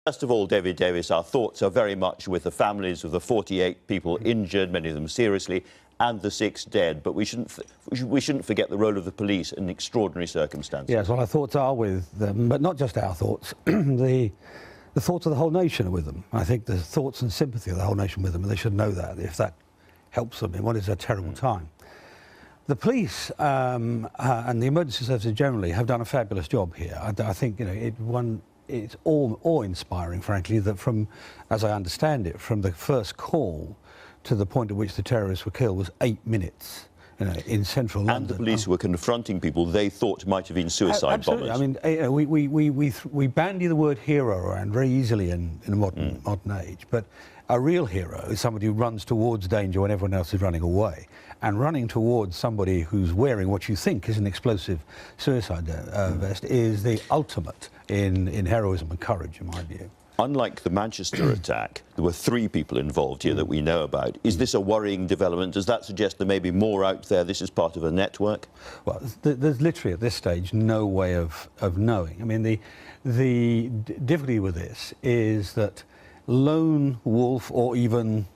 First of all, David Davis, our thoughts are very much with the families of the 48 people injured, many of them seriously, and the 6 dead. But we shouldn't forget the role of the police in extraordinary circumstances. Yes, well, our thoughts are with them, but not just our thoughts. The thoughts of the whole nation are with them. I think the thoughts and sympathy of the whole nation with them, and they should know that, if that helps them in what is a terrible time. The police and the emergency services generally have done a fabulous job here. I think, you know, it's awe-inspiring, frankly, that from, as I understand it, from the first call to the point at which the terrorists were killed was 8 minutes. You know, in central London. And the police were confronting people they thought might have been suicide bombers. I mean, we bandy the word hero around very easily in the modern age, but a real hero is somebody who runs towards danger when everyone else is running away. And running towards somebody who's wearing what you think is an explosive suicide vest is the ultimate in heroism and courage, in my view. Unlike the Manchester attack, there were 3 people involved here that we know about. Is this a worrying development? Does that suggest there may be more out there? This is part of a network? Well, there's literally at this stage no way of knowing. I mean, the difficulty with this is that lone wolf, or even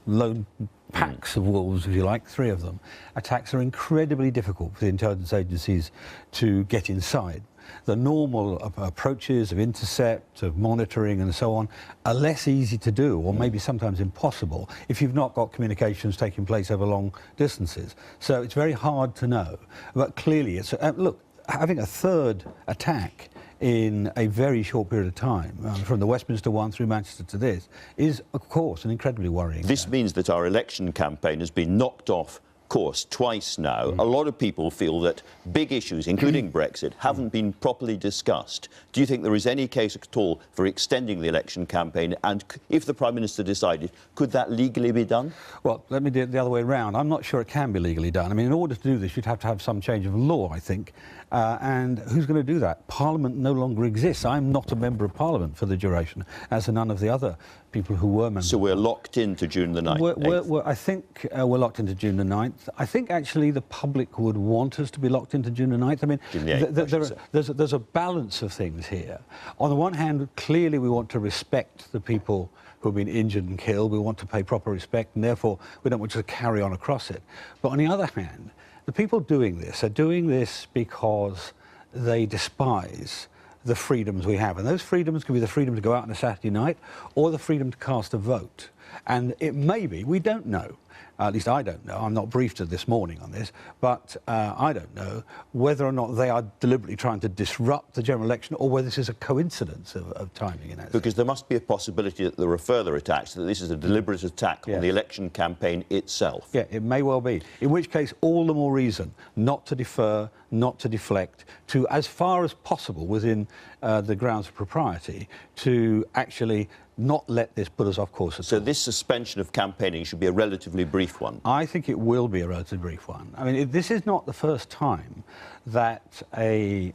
lone packs of wolves, if you like, 3 of them, attacks are incredibly difficult for the intelligence agencies to get inside. The normal approaches of intercept, of monitoring and so on are less easy to do, or maybe sometimes impossible, if you've not got communications taking place over long distances. So it's very hard to know. But clearly, it's look, having a 3rd attack in a very short period of time, from the Westminster one through Manchester to this, is, of course, an incredibly worrying. This means that our election campaign has been knocked off course twice now. A lot of people feel that big issues, including Brexit, haven't been properly discussed. Do you think there is any case at all for extending the election campaign? And if the Prime Minister decided, could that legally be done? Well, let me do it the other way around. I'm not sure it can be legally done. I mean, in order to do this, you'd have to have some change of law, I think. And who's going to do that? Parliament no longer exists. I'm not a member of Parliament for the duration, as are none of the other people who were members. So we're locked into June the 9th? I think we're locked into June the 9th. I think actually the public would want us to be locked into June the 9th. I mean, June the 8th, there's a balance of things here. On the one hand, clearly we want to respect the people who have been injured and killed. We want to pay proper respect, and therefore we don't want to carry on across it. But on the other hand, the people doing this are doing this because they despise the freedoms we have. And those freedoms can be the freedom to go out on a Saturday night or the freedom to cast a vote. And it may be, we don't know, at least I don't know, I'm not briefed this morning on this, but I don't know whether or not they are deliberately trying to disrupt the general election or whether this is a coincidence of timing in that sense. Because there must be a possibility that there are further attacks, that this is a deliberate attack on the election campaign itself. Yeah, it may well be. In which case, all the more reason not to defer, not to deflect, to, as far as possible within the grounds of propriety, to actually not let this put us off course at all. So this suspension of campaigning should be a relatively brief one? I think it will be a relatively brief one. I mean, this is not the first time that an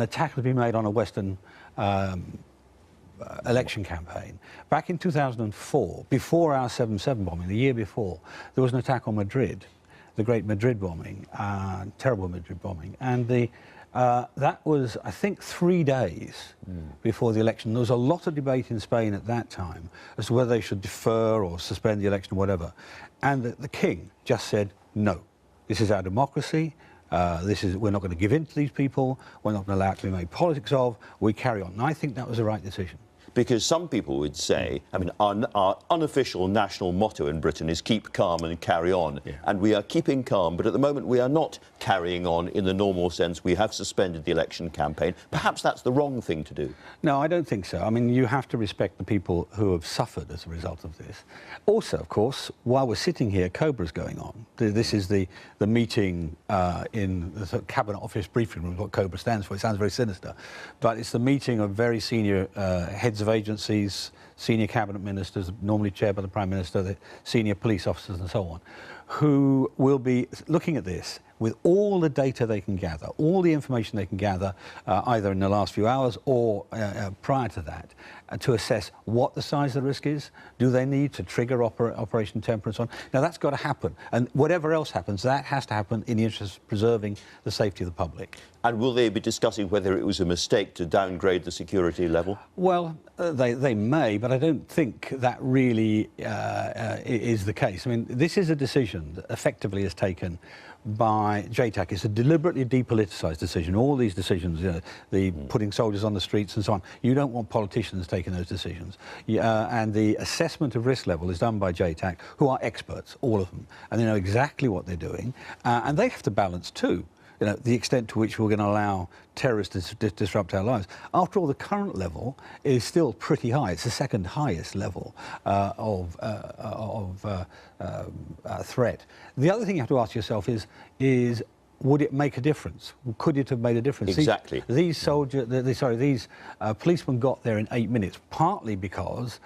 attack has been made on a Western election campaign. Back in 2004, before our 7/7 bombing, the year before, there was an attack on Madrid, the great Madrid bombing, terrible Madrid bombing, and that was, I think, 3 days before the election. There was a lot of debate in Spain at that time as to whether they should defer or suspend the election or whatever. And the King just said, no, this is our democracy. We're not going to give in to these people. We're not going to allow it to be made politics of. We carry on. And I think that was the right decision. Because some people would say, I mean, our unofficial national motto in Britain is keep calm and carry on. Yeah. And we are keeping calm, but at the moment we are not carrying on in the normal sense. We have suspended the election campaign. Perhaps that's the wrong thing to do. No, I don't think so. I mean, you have to respect the people who have suffered as a result of this. Also, of course, while we're sitting here, COBRA's going on. This is the meeting in the Cabinet Office briefing room, what COBRA stands for. It sounds very sinister. But it's the meeting of very senior heads of agencies, senior cabinet ministers, normally chaired by the Prime Minister, the senior police officers and so on, who will be looking at this with all the data they can gather, all the information they can gather, either in the last few hours or prior to that, to assess what the size of the risk is. Do they need to trigger Operation Temperance on? Now, that's got to happen. And whatever else happens, that has to happen in the interest of preserving the safety of the public. And will they be discussing whether it was a mistake to downgrade the security level? Well, they may, but I don't think that really is the case. I mean, this is a decision that effectively is taken by JTAC. It's a deliberately depoliticised decision. All these decisions, the putting soldiers on the streets and so on, you don't want politicians taking those decisions. And the assessment of risk level is done by JTAC, who are experts, all of them, and they know exactly what they're doing. And they have to balance too, the extent to which we're going to allow terrorists to disrupt our lives. After all, the current level is still pretty high. It's the second highest level of threat. The other thing you have to ask yourself is would it make a difference? Could it have made a difference? Exactly. These policemen got there in 8 minutes, partly because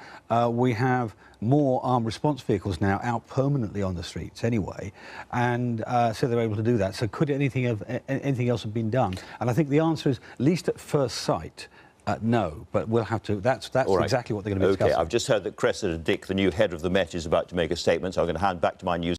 we have more armed response vehicles now out permanently on the streets anyway, and so they're able to do that. So could anything else have been done? And I think the answer is, at least at first sight, no, but we'll have to. That's right. Exactly what they're going to be discussing. OK, I've just heard that Cressida Dick, the new head of the Met, is about to make a statement, so I'm going to hand back to my news.